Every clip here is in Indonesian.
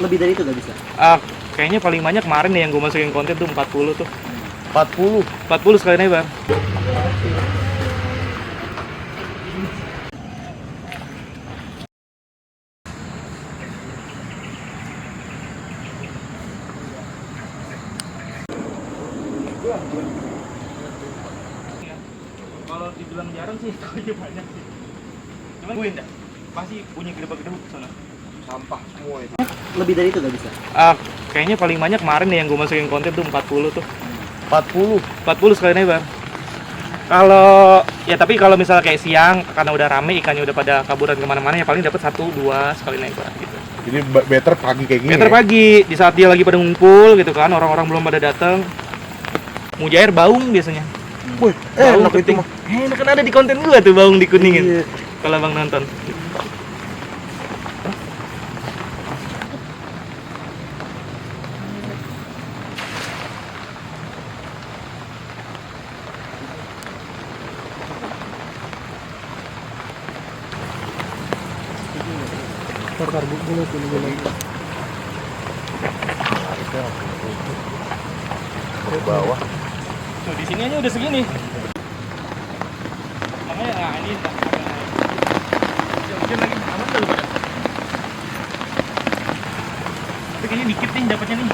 Lebih dari itu nggak bisa? Kayaknya paling banyak kemarin nih yang gue masukin konten tuh 40 tuh. 40. 40 sekali nebar. Kalau dibilang jarang sih, itu aja banyak sih. Cuman gue enggak, pasti bunyi gedebak-gedebuk sana. Sampah semua itu. Lebih dari itu nggak bisa? Kayaknya paling banyak kemarin nih yang gue masukin konten tuh 40 tuh. 40. 40 sekali nebar. Kalau ya tapi kalau misalnya kayak siang karena udah rame ikannya udah pada kaburan kemana-mana ya paling dapat 1-2 sekali nebar gitu. Jadi better pagi kayak gini. Better ya? pagi di saat dia lagi pada ngumpul gitu kan, orang-orang belum pada datang. Mujair baung biasanya. Wih, Baung enak itu keting. mah. Enak kan ada di konten gua tuh baung dikuningin. Iya. Kalau Bang nonton. Ke bawah. Tuh di sini aja udah segini. Makanya ini tak mungkin lagi aman kali pada. Tapi kayaknya dikit nih dapatnya nih.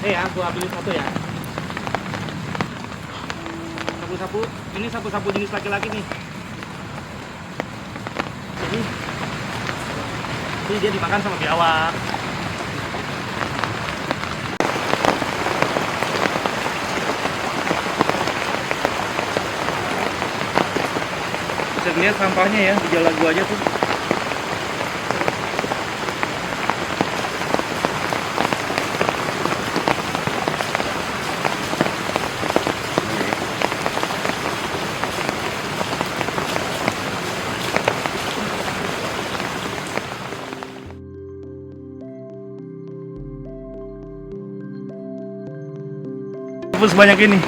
Nih ya, gua ambilin satu ya. Sapu-sapu, ini sapu-sapu jenis laki-laki nih. Ini dia dimakan sama biawak. Bisa lihat sampahnya ya di jalan gua aja tuh. Sebanyak ini.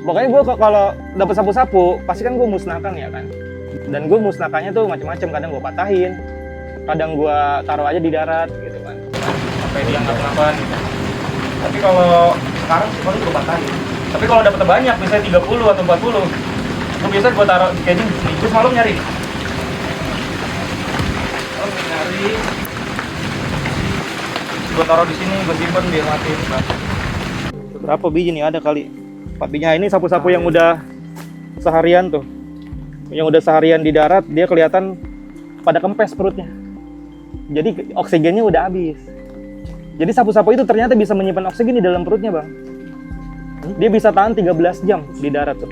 Pokoknya gue kalau dapet sapu-sapu pasti kan gue musnahkan ya kan, dan gue musnahkannya tuh macam-macam. Kadang gue patahin, kadang gue taruh aja di darat gitu kan sampai dia nggak kenapa gitu. Tapi kalau sekarang sih paling gue patahin. Tapi kalau dapet banyak misalnya 30 atau 40 gue biasa gue taruh kayak gini. Gue semalam nyari gue taruh di sini, gue simpen biar mati. Berapa biji nih, ada kali 4 biji. Ini sapu-sapu yang udah seharian tuh, yang udah seharian di darat, dia kelihatan pada kempes perutnya, jadi oksigennya udah habis. Jadi sapu-sapu itu ternyata bisa menyimpan oksigen di dalam perutnya bang. Dia bisa tahan 13 jam di darat tuh.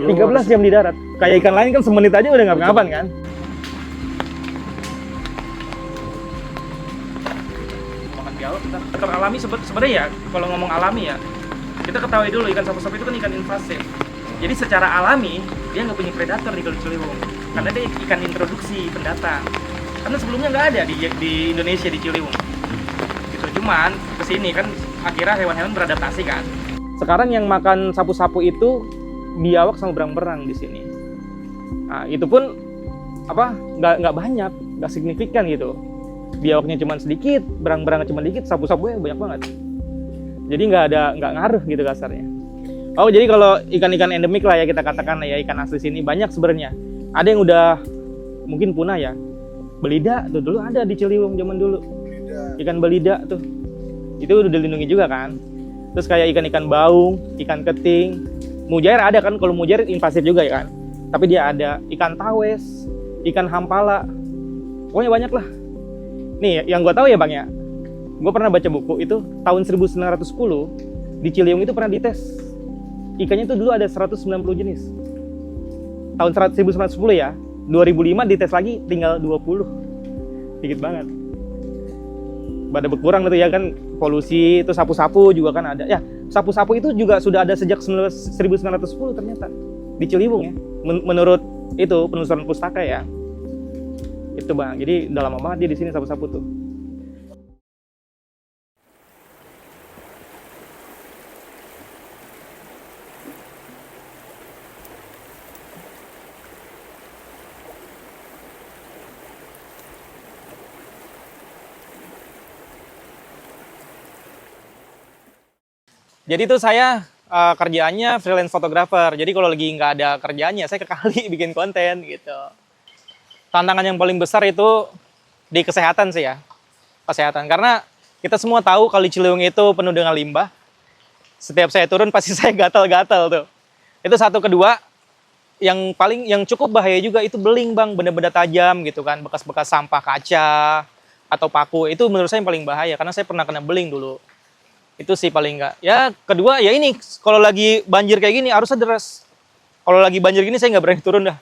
13 jam di darat. Kayak ikan lain kan semenit aja udah ngapa-ngapan kan. Makan biawak kita alami sebenarnya ya. Kalau ngomong alami ya, kita ketahui dulu ikan sapu-sapu itu kan ikan invasif. Jadi secara alami dia nggak punya predator di Kali Ciliwung, karena dia ikan introduksi pendatang. Karena sebelumnya nggak ada di Indonesia di Ciliwung. Gitu. Cuman kesini kan akhirnya hewan-hewan beradaptasi kan. Sekarang yang makan sapu-sapu itu biawak sama berang-berang di sini. Nah, itu pun nggak banyak, nggak signifikan gitu. Biawaknya cuma sedikit, berang-berangnya cuma dikit, sapu-sapunya banyak banget. Jadi nggak ngaruh gitu kasarnya. Oh jadi kalau ikan-ikan endemik lah ya kita katakan ya, ikan asli sini banyak sebenarnya. Ada yang udah mungkin punah ya. Belida tuh dulu ada di Ciliwung zaman dulu. Ikan belida tuh. Itu udah dilindungi juga kan. Terus kayak ikan-ikan baung, ikan keting. Mujair ada kan, kalau mujair invasif juga ya kan. Tapi dia ada ikan tawes, ikan hampala. Pokoknya banyak lah. Nih yang gua tahu ya Bang ya. Gue pernah baca buku itu tahun 1910 di Ciliwung itu pernah dites. Ikannya itu dulu ada 190 jenis. Tahun 1910 ya. 2005 dites lagi tinggal 20. Dikit banget. Pada berkurang itu ya kan, polusi, itu sapu-sapu juga kan ada. Ya, sapu-sapu itu juga sudah ada sejak 1910 ternyata di Ciliwung ya. Menurut itu penelusuran pustaka ya. Itu Bang. Jadi udah lama banget dia di sini sapu-sapu tuh. Jadi tuh saya kerjaannya freelance photographer. Jadi kalau lagi nggak ada kerjaannya, saya ke kali bikin konten gitu. Tantangan yang paling besar itu di kesehatan sih ya. Kesehatan. Karena kita semua tahu Kali Ciliwung itu penuh dengan limbah. Setiap saya turun pasti saya gatal-gatal tuh. Itu satu. Kedua, yang cukup bahaya juga itu beling Bang. Benda-benda tajam gitu kan. Bekas-bekas sampah kaca atau paku. Itu menurut saya yang paling bahaya. Karena saya pernah kena beling dulu. Itu sih paling enggak. Ya kedua ya ini, kalau lagi banjir kayak gini harusnya deras. Kalau lagi banjir gini saya nggak berani turun dah.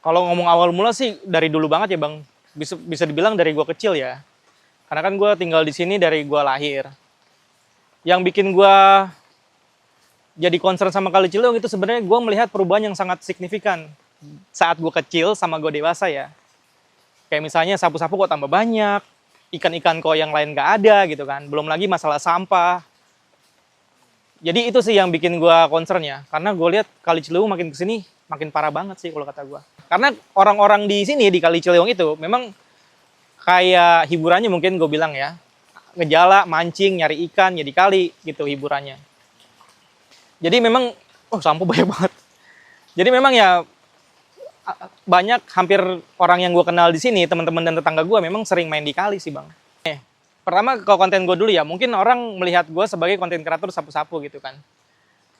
Kalau ngomong awal mula sih dari dulu banget ya Bang. Bisa dibilang dari gua kecil ya. Karena kan gua tinggal di sini dari gua lahir. Yang bikin gua jadi concern sama Kali Ciliwung itu sebenarnya gua melihat perubahan yang sangat signifikan saat gua kecil sama gua dewasa ya. Kayak misalnya sapu-sapu kok tambah banyak, ikan-ikan kok yang lain nggak ada gitu kan. Belum lagi masalah sampah. Jadi itu sih yang bikin gue concern ya. Karena gue lihat Kali Ciliwung makin kesini makin parah banget sih kalau kata gue. Karena orang-orang di sini di Kali Ciliwung itu memang kayak hiburannya mungkin gue bilang ya. Ngejala, mancing, nyari ikan, ya di kali gitu hiburannya. Jadi memang, sampah banyak banget. Jadi memang ya banyak hampir orang yang gue kenal di sini, teman-teman dan tetangga gue memang sering main di kali sih Bang. Pertama ke konten gue dulu ya, mungkin orang melihat gue sebagai konten kreator sapu-sapu gitu kan.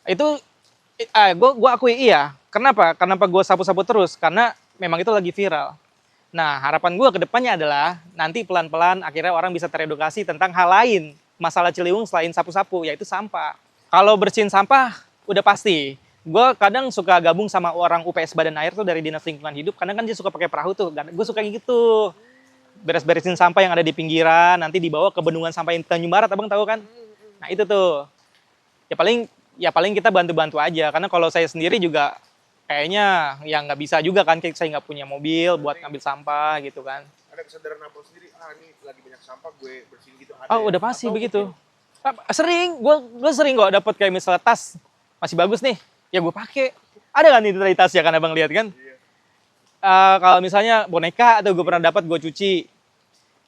Itu gue akui iya. Kenapa gue sapu-sapu terus? Karena memang itu lagi viral. Nah harapan gue ke depannya adalah nanti pelan-pelan akhirnya orang bisa teredukasi tentang hal lain masalah Ciliwung selain sapu-sapu, yaitu sampah. Kalau bersihin sampah udah pasti. Gue kadang suka gabung sama orang UPS Badan Air tuh dari Dinas Lingkungan Hidup, karena kan dia suka pakai perahu tuh. Gue suka gitu. Beres-beresin sampah yang ada di pinggiran, nanti dibawa ke bendungan sampah Tanjung Barat, abang tahu kan? Nah itu tuh, ya paling kita bantu-bantu aja, karena kalau saya sendiri juga kayaknya ya nggak bisa juga kan, saya nggak punya mobil buat ngambil sampah gitu kan. Ada kesadaran abang sendiri, ini lagi banyak sampah gue bersihin gitu. Udah pasti begitu. Sering, gue sering kok dapat kayak misalnya tas masih bagus nih, ya gue pakai. Ada kan itu tadi tas ya kan abang lihat kan? Iya. Kalau misalnya boneka atau gue pernah dapat gue cuci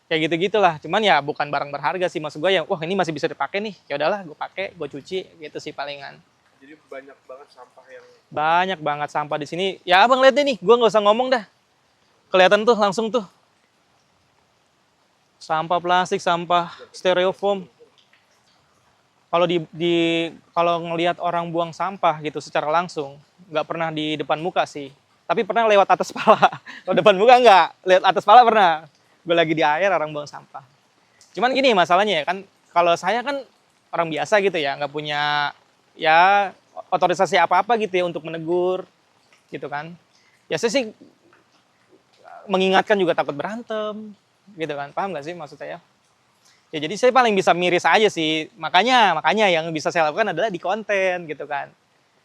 kayak gitu-gitulah. Cuman ya bukan barang berharga sih, maksud gue ya wah ini masih bisa dipakai nih, ya udahlah gue pakai, gue cuci gitu sih palingan. Jadi banyak banget sampah yang banyak banget sampah di sini. Ya abang lihat nih, gue nggak usah ngomong dah, kelihatan tuh langsung tuh sampah plastik, sampah styrofoam. Kalau kalau ngelihat orang buang sampah gitu secara langsung, nggak pernah di depan muka sih. Tapi pernah lewat atas pala. Kalau depan muka enggak, lihat atas pala pernah. Gue lagi di air, orang buang sampah. Cuman gini masalahnya ya kan, kalau saya kan orang biasa gitu ya, nggak punya ya otorisasi apa-apa gitu ya untuk menegur gitu kan. Ya saya sih mengingatkan juga takut berantem gitu kan, paham nggak sih maksud saya? Ya jadi saya paling bisa miris aja sih, makanya yang bisa saya lakukan adalah di konten gitu kan.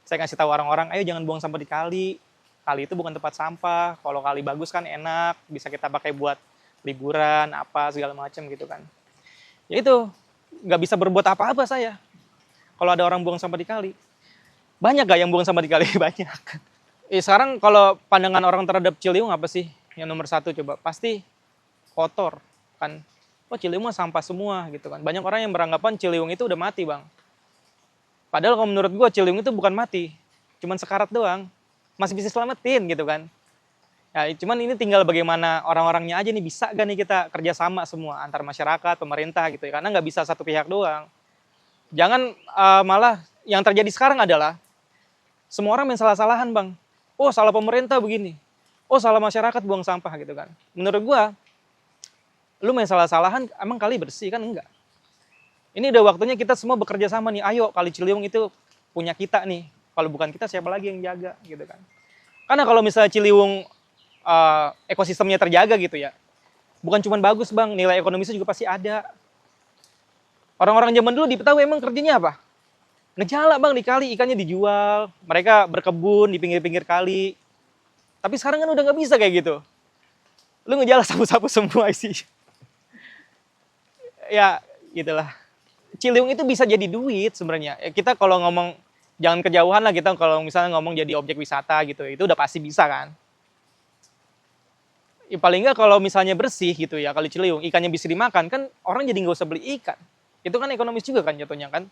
Saya kasih tahu orang-orang, ayo jangan buang sampah di kali. Kali itu bukan tempat sampah. Kalau kali bagus kan enak, bisa kita pakai buat liburan, apa segala macam gitu kan. Ya itu, nggak bisa berbuat apa-apa saya. Kalau ada orang buang sampah di kali. Banyak gak yang buang sampah di kali? Banyak. Sekarang kalau pandangan orang terhadap Ciliwung apa sih? Yang nomor satu coba, pasti kotor kan. Ciliwung mah sampah semua gitu kan. Banyak orang yang beranggapan Ciliwung itu udah mati Bang. Padahal kalau menurut gue Ciliwung itu bukan mati. Cuman sekarat doang. Masih bisa selamatin gitu kan. Ya, cuman ini tinggal bagaimana orang-orangnya aja nih, bisa gak nih kita kerjasama semua antar masyarakat, pemerintah gitu ya. Karena nggak bisa satu pihak doang. Jangan malah yang terjadi sekarang adalah semua orang main salah-salahan Bang. Salah pemerintah begini. Salah masyarakat buang sampah gitu kan. Menurut gua Lu main salah-salahan, emang kali bersih kan? Enggak. Ini udah waktunya kita semua bekerja sama nih. Ayo, Kali Ciliwung itu punya kita nih. Kalau bukan kita, siapa lagi yang jaga gitu kan? Karena kalau misalnya Ciliwung ekosistemnya terjaga gitu ya, bukan cuma bagus bang, nilai ekonomisnya juga pasti ada. Orang-orang zaman dulu di Betawi emang kerjanya apa? Ngejala bang di kali, ikannya dijual, mereka berkebun di pinggir-pinggir kali. Tapi sekarang kan udah nggak bisa kayak gitu. Lu ngejala sapu-sapu semua isi. Ya gitulah. Ciliwung itu bisa jadi duit sebenarnya. Kita kalau ngomong, jangan kejauhan lah, kita kalau misalnya ngomong jadi objek wisata gitu, itu udah pasti bisa kan. Ya, paling nggak kalau misalnya bersih gitu ya, Kali Ciliwung, ikannya bisa dimakan, kan orang jadi nggak usah beli ikan. Itu kan ekonomis juga kan jatuhnya kan.